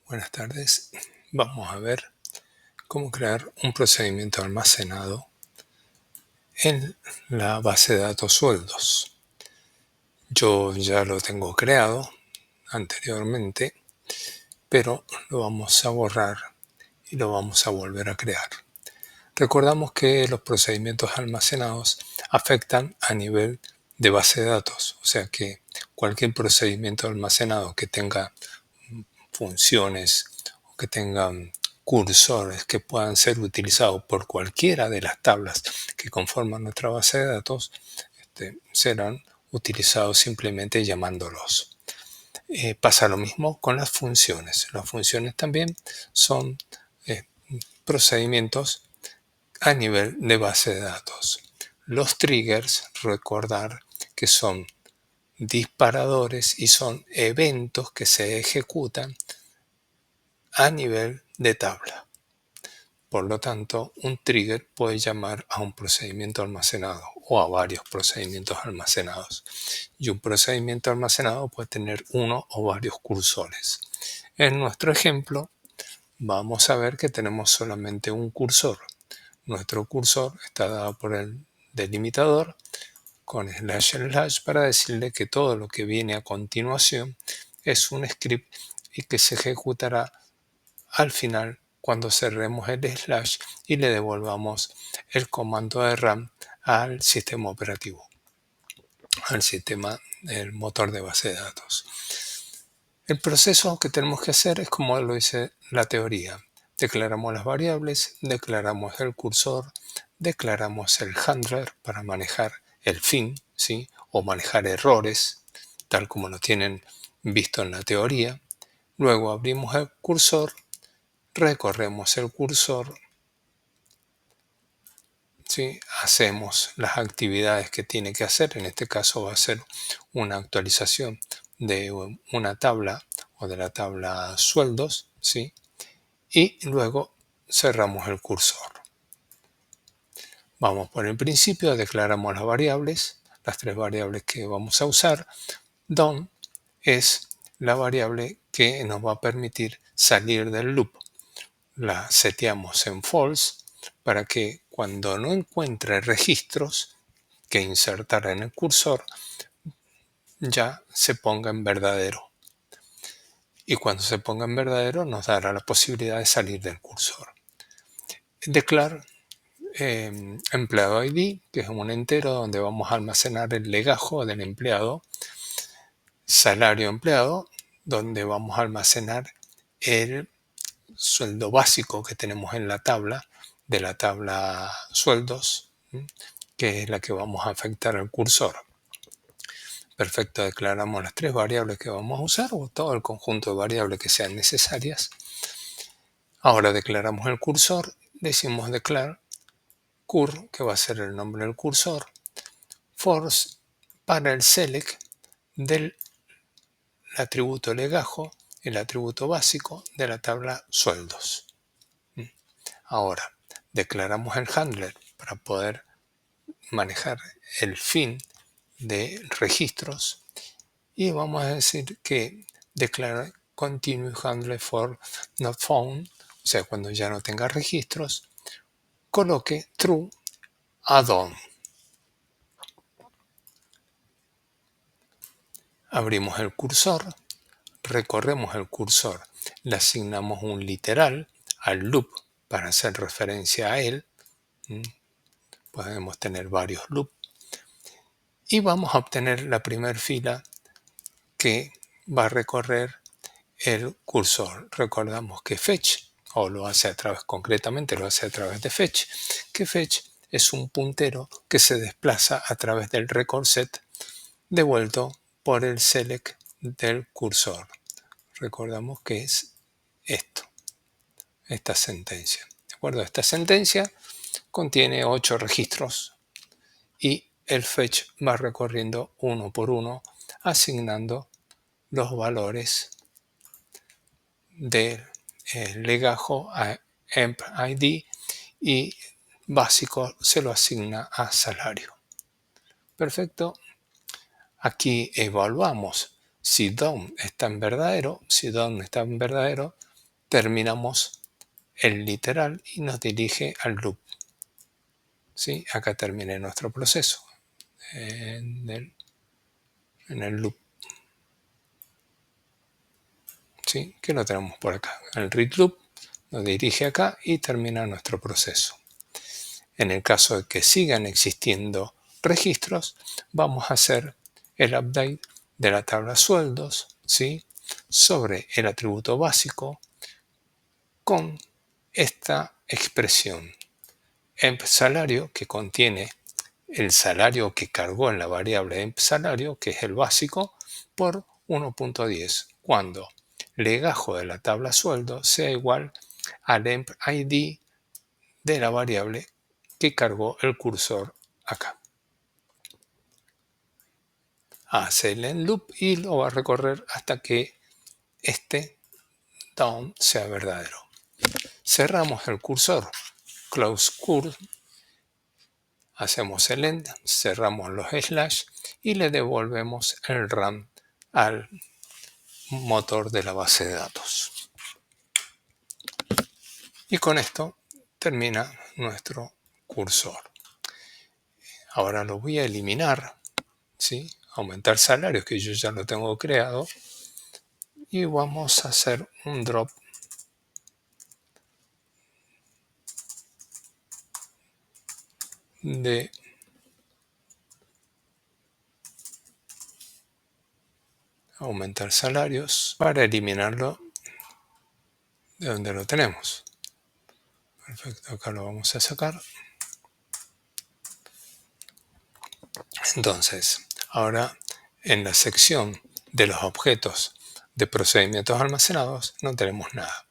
Buenas tardes. Vamos a ver cómo crear un procedimiento almacenado en la base de datos sueldos. Yo ya lo tengo creado anteriormente, pero lo vamos a borrar y lo vamos a volver a crear. Recordamos que los procedimientos almacenados afectan a nivel de base de datos, o sea que cualquier procedimiento almacenado que tenga funciones o que tengan cursores que puedan ser utilizados por cualquiera de las tablas que conforman nuestra base de datos, serán utilizados simplemente llamándolos. Pasa lo mismo con las funciones. Las funciones también son procedimientos a nivel de base de datos. Los triggers, recordar que son disparadores y son eventos que se ejecutan a nivel de tabla. Por lo tanto, un trigger puede llamar a un procedimiento almacenado o a varios procedimientos almacenados. Y un procedimiento almacenado puede tener uno o varios cursores. En nuestro ejemplo, vamos a ver que tenemos solamente un cursor. Nuestro cursor está dado por el delimitador con // para decirle que todo lo que viene a continuación es un script y que se ejecutará al final cuando cerremos el slash y le devolvamos el comando de RAM al sistema operativo, al sistema del motor de base de datos. El proceso que tenemos que hacer es como lo dice la teoría. Declaramos las variables, declaramos el cursor, declaramos el handler para manejar el fin, ¿sí? O manejar errores, tal como lo tienen visto en la teoría. Luego abrimos el cursor, recorremos el cursor, ¿sí? Hacemos las actividades que tiene que hacer. En este caso va a ser una actualización de una tabla o de la tabla sueldos, ¿sí? Y luego cerramos el cursor. Vamos por el principio, declaramos las variables, las tres variables que vamos a usar. Done es la variable que nos va a permitir salir del loop. La seteamos en false para que cuando no encuentre registros que insertar en el cursor, ya se ponga en verdadero. Y cuando se ponga en verdadero nos dará la posibilidad de salir del cursor. Declare empleado ID, que es un entero donde vamos a almacenar el legajo del empleado. Salario empleado, donde vamos a almacenar el sueldo básico que tenemos en la tabla, de la tabla sueldos, que es la que vamos a afectar al cursor. Perfecto, declaramos las tres variables que vamos a usar o todo el conjunto de variables que sean necesarias. Ahora declaramos el cursor, decimos declare cur, que va a ser el nombre del cursor, force para el select del atributo legajo, el atributo básico de la tabla sueldos. Ahora, declaramos el handler para poder manejar el fin de registros y vamos a decir que declara continue handler for not found, o sea, cuando ya no tenga registros, coloque true add-on. Abrimos el cursor, recorremos el cursor, le asignamos un literal al loop para hacer referencia a él. Podemos tener varios loops. Y vamos a obtener la primera fila que va a recorrer el cursor. Recordamos que fetch, o lo hace a través, concretamente lo hace a través de fetch, que fetch es un puntero que se desplaza a través del record set devuelto por el select del cursor. Recordamos que es esta sentencia. ¿De acuerdo? Esta sentencia contiene 8 registros y el fetch va recorriendo uno por uno, asignando los valores del legajo a emp ID y básico se lo asigna a salario. Perfecto. Aquí evaluamos si DOM está en verdadero. Si DOM está en verdadero, terminamos el literal y nos dirige al loop. ¿Sí? Acá termina nuestro proceso en el loop. ¿Sí? Que lo tenemos por acá. El read loop nos dirige acá y termina nuestro proceso. En el caso de que sigan existiendo registros, vamos a hacer el update de la tabla sueldos, ¿sí? Sobre el atributo básico con esta expresión emp salario, que contiene el salario que cargó en la variable emp salario, que es el básico, por 1.10, cuando legajo de la tabla sueldo sea igual al emp id de la variable que cargó el cursor acá. Hace el end loop y lo va a recorrer hasta que este down sea verdadero. Cerramos el cursor, close curl, hacemos el end, cerramos los slash y le devolvemos el run al motor de la base de datos. Y con esto termina nuestro cursor. Ahora lo voy a eliminar, ¿sí? Aumentar salarios, que yo ya lo tengo creado, y vamos a hacer un drop de aumentar salarios para eliminarlo de donde lo tenemos. Perfecto, acá lo vamos a sacar. Entonces, ahora en la sección de los objetos de procedimientos almacenados no tenemos nada.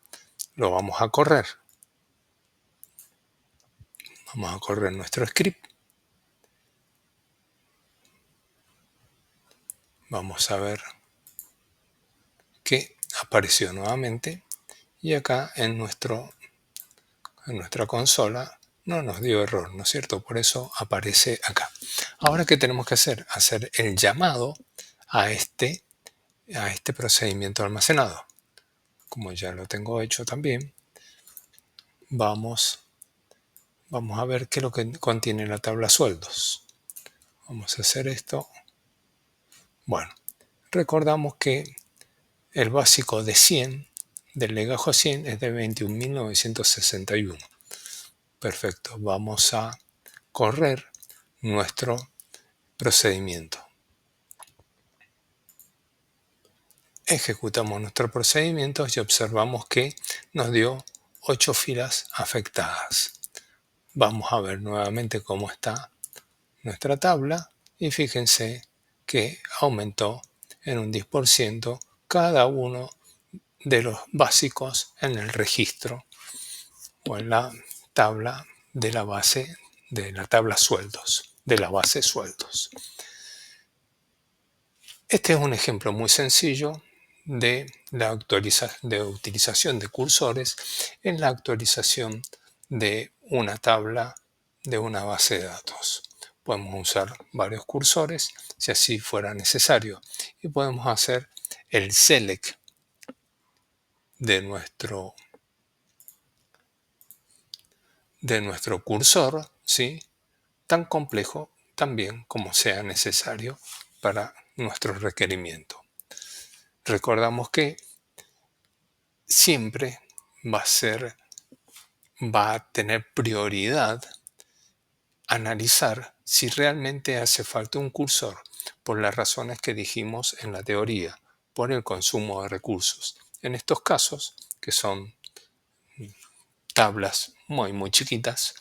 Lo vamos a correr. Vamos a correr nuestro script. Vamos a ver que apareció nuevamente y acá en nuestra consola no nos dio error, ¿no es cierto? Por eso aparece acá. Ahora, ¿qué tenemos que hacer? Hacer el llamado a este procedimiento almacenado. Como ya lo tengo hecho también, vamos a ver qué es lo que contiene la tabla sueldos. Vamos a hacer esto. Bueno, recordamos que el básico de 100, del legajo 100, es de 21.961. Perfecto, vamos a correr nuestro procedimiento. Ejecutamos nuestro procedimiento y observamos que nos dio 8 filas afectadas. Vamos a ver nuevamente cómo está nuestra tabla y fíjense que aumentó en un 10% cada uno de los básicos en el registro o en la tabla de la base de la tabla sueldos, de la base sueldos. Este es un ejemplo muy sencillo de la utilización de cursores en la actualización de una tabla de una base de datos. Podemos usar varios cursores si así fuera necesario y podemos hacer el select de nuestro cursor, ¿sí? Tan complejo también como sea necesario para nuestro requerimiento. Recordamos que siempre va a tener prioridad analizar si realmente hace falta un cursor por las razones que dijimos en la teoría, por el consumo de recursos. En estos casos, que son tablas muy chiquitas,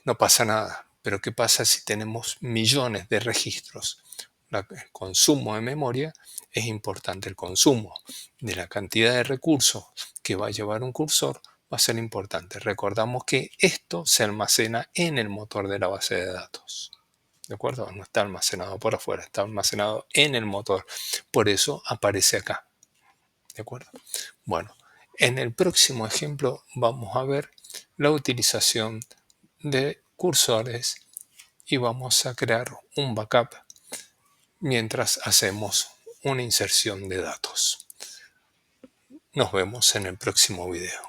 no pasa nada. Pero ¿qué pasa si tenemos millones de registros? El consumo de memoria es importante. El consumo de la cantidad de recursos que va a llevar un cursor va a ser importante. Recordamos que esto se almacena en el motor de la base de datos. ¿De acuerdo? No está almacenado por afuera, está almacenado en el motor. Por eso aparece acá. ¿De acuerdo? Bueno, en el próximo ejemplo vamos a ver la utilización de cursores y vamos a crear un backup mientras hacemos una inserción de datos. Nos vemos en el próximo video.